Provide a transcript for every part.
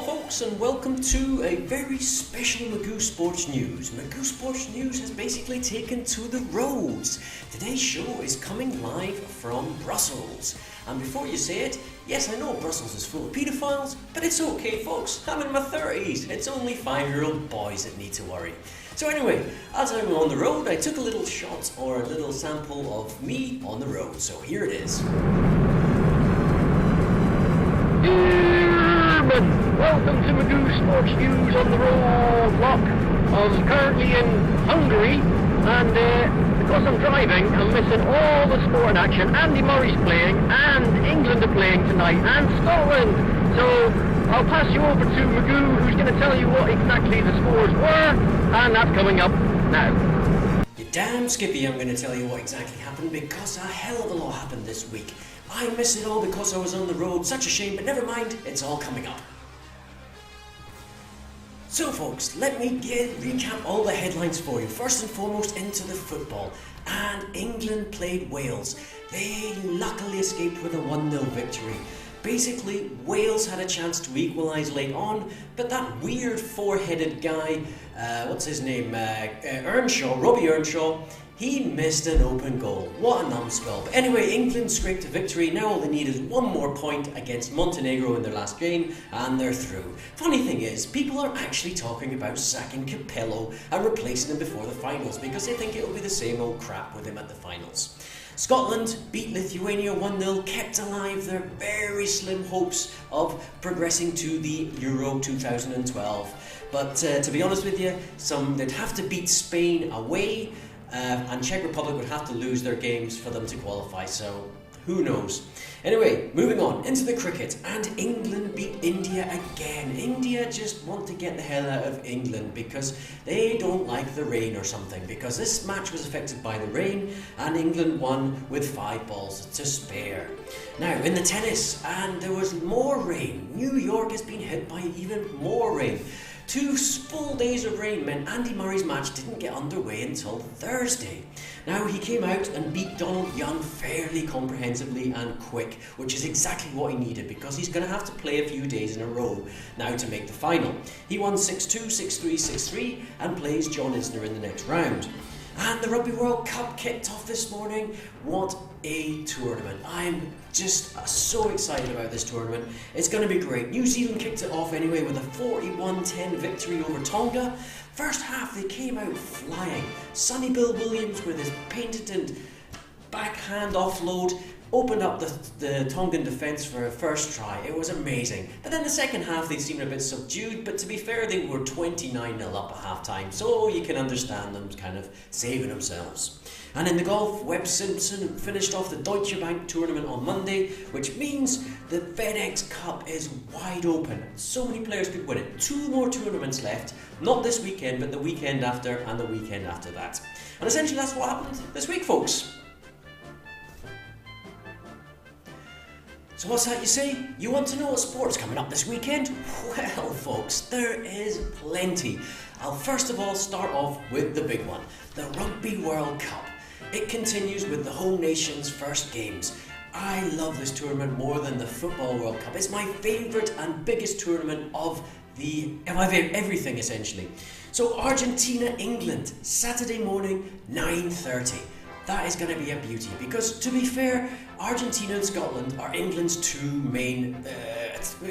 folks, and welcome to a very special Magoo Sports News. Magoo Sports News has basically taken to the roads. Today's show is coming live from Brussels. And before you say it, yes, I know Brussels is full of paedophiles, but it's okay folks, I'm in my 30s. It's only 5-year-old boys that need to worry. So anyway, as I'm on the road, I took a little shot or a little sample of me on the road. So here it is. Welcome to Magoo Sports News on the road block. I'm currently in Hungary, and because I'm driving, I'm missing all the sport action. Andy Murray's playing, and England are playing tonight, and Scotland. So I'll pass you over to Magoo, who's going to tell you what exactly the scores were, and that's coming up now. You're damn Skippy, I'm going to tell you what exactly happened, because a hell of a lot happened this week. I missed it all because I was on the road, such a shame, but never mind, it's all coming up. So folks, let me recap all the headlines for you. First and foremost, into the football. And England played Wales. They luckily escaped with a 1-0 victory. Basically, Wales had a chance to equalise late on, but that weird four-headed guy, what's his name, Robbie Earnshaw, he missed an open goal. What a numbskull. But anyway, England scraped a victory. Now all they need is one more point against Montenegro in their last game, and they're through. Funny thing is, people are actually talking about sacking Capello and replacing him before the finals, because they think it'll be the same old crap with him at the finals. Scotland beat Lithuania 1-0, kept alive their very slim hopes of progressing to the Euro 2012. But to be honest with you, they'd have to beat Spain away, and Czech Republic would have to lose their games for them to qualify, so who knows. Anyway, moving on into the cricket, and England beat India again. India just want to get the hell out of England because they don't like the rain or something, because this match was affected by the rain and England won with 5 balls to spare. Now in the tennis, and there was more rain. New York has been hit by even more rain. 2 full days of rain meant Andy Murray's match didn't get underway until Thursday. Now he came out and beat Donald Young fairly comprehensively and quick, which is exactly what he needed, because he's going to have to play a few days in a row now to make the final. He won 6-2, 6-3, 6-3 and plays John Isner in the next round. And the Rugby World Cup kicked off this morning. What a tournament. I'm just so excited about this tournament. It's going to be great. New Zealand kicked it off anyway with a 41-10 victory over Tonga. First half they came out flying. Sonny Bill Williams with his patented backhand offload opened up the Tongan defence for a first try. It was amazing. But then the second half they seemed a bit subdued, but to be fair they were 29-0 up at half time, so you can understand them kind of saving themselves. And in the golf, Webb Simpson finished off the Deutsche Bank tournament on Monday, which means the FedEx Cup is wide open. So many players could win it. 2 more tournaments left, not this weekend, but the weekend after and the weekend after that. And essentially that's what happened this week, folks. So what's that you say? You want to know what sport's coming up this weekend? Well folks, there is plenty. I'll first of all start off with the big one, the Rugby World Cup. It continues with the home nation's first games. I love this tournament more than the Football World Cup. It's my favourite and biggest tournament of everything essentially. So Argentina, England, Saturday morning, 9:30. That is going to be a beauty, because to be fair, Argentina and Scotland are England's 2 main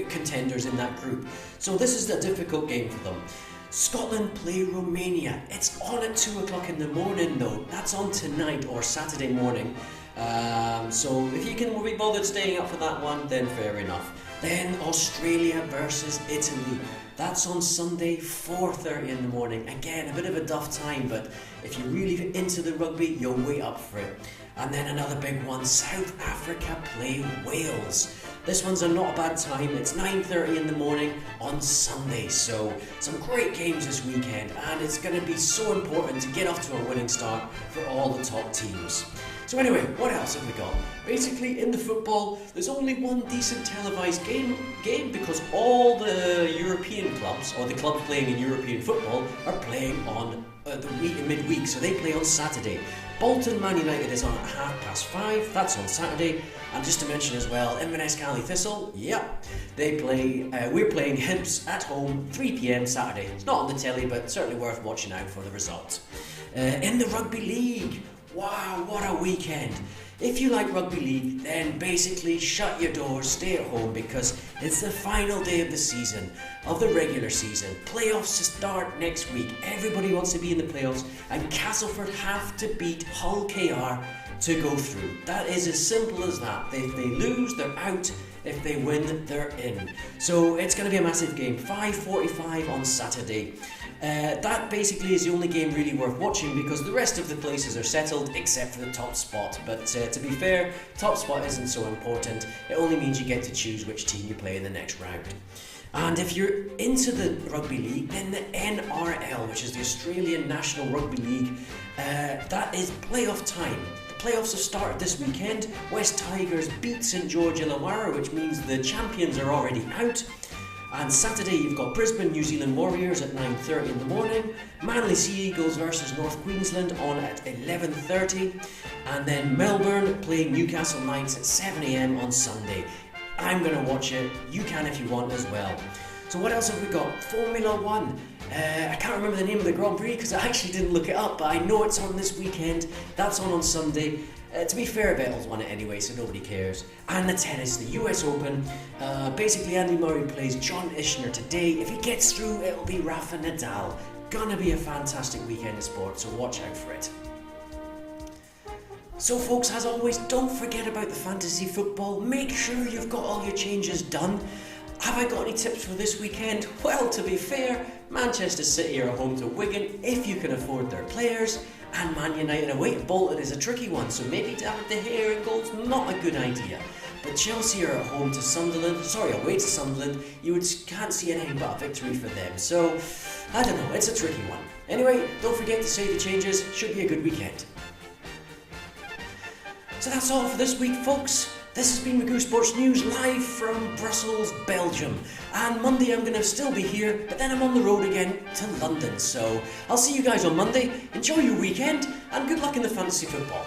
contenders in that group. So this is a difficult game for them. Scotland play Romania. It's on at 2 o'clock in the morning though. That's on tonight or Saturday morning. So if you can be bothered staying up for that one, then fair enough. Then Australia versus Italy. That's on Sunday, 4:30 in the morning. Again, a bit of a duff time, but if you're really into the rugby, you'll wait up for it. And then another big one, South Africa play Wales. This one's not a bad time. It's 9:30 in the morning on Sunday. So some great games this weekend, and it's going to be so important to get off to a winning start for all the top teams. So anyway, what else have we got? Basically, in the football, there's only one decent televised game because all the European clubs, or the clubs playing in European football, are playing on the midweek, so they play on Saturday. Bolton Man United is on at 5:30. That's on Saturday. And just to mention as well, Inverness Cali Thistle, yep, we're playing Hibs at home, 3 p.m. Saturday. It's not on the telly, but certainly worth watching out for the results. In the Rugby League, wow, what a weekend. If you like Rugby League, then basically shut your doors, stay at home, because it's the final day of the season, of the regular season. Playoffs to start next week. Everybody wants to be in the playoffs, and Castleford have to beat Hull KR to go through. That is as simple as that. If they lose, they're out. If they win, they're in. So it's going to be a massive game. 5:45 on Saturday. That basically is the only game really worth watching, because the rest of the places are settled except for the top spot. But to be fair, top spot isn't so important. It only means you get to choose which team you play in the next round. And if you're into the Rugby League, then the NRL, which is the Australian National Rugby League, that is playoff time. The playoffs have started this weekend. West Tigers beat St George Illawarra, which means the champions are already out. And Saturday you've got Brisbane New Zealand Warriors at 9:30 in the morning, Manly Sea Eagles versus North Queensland on at 11:30, and then Melbourne playing Newcastle Knights at 7 a.m. on Sunday. I'm going to watch it, you can if you want as well. So what else have we got? Formula 1. I can't remember the name of the Grand Prix because I actually didn't look it up, but I know it's on this weekend. That's on Sunday. To be fair, Vettel's won it anyway, so nobody cares. And the tennis, the US Open. Basically, Andy Murray plays John Isner today. If he gets through, it'll be Rafa Nadal. Gonna be a fantastic weekend of sport, so watch out for it. So folks, as always, don't forget about the fantasy football. Make sure you've got all your changes done. Have I got any tips for this weekend? Well, to be fair, Manchester City are home to Wigan if you can afford their players, and Man United away at Bolton is a tricky one, so maybe David De Gea in goal's not a good idea. But Chelsea are at home to away to Sunderland. Can't see anything but a victory for them. So, I don't know, it's a tricky one. Anyway, don't forget to save the changes. Should be a good weekend. So that's all for this week, folks. This has been Magoo Sports News live from Brussels, Belgium. And Monday I'm going to still be here, but then I'm on the road again to London. So I'll see you guys on Monday. Enjoy your weekend, and good luck in the fantasy football.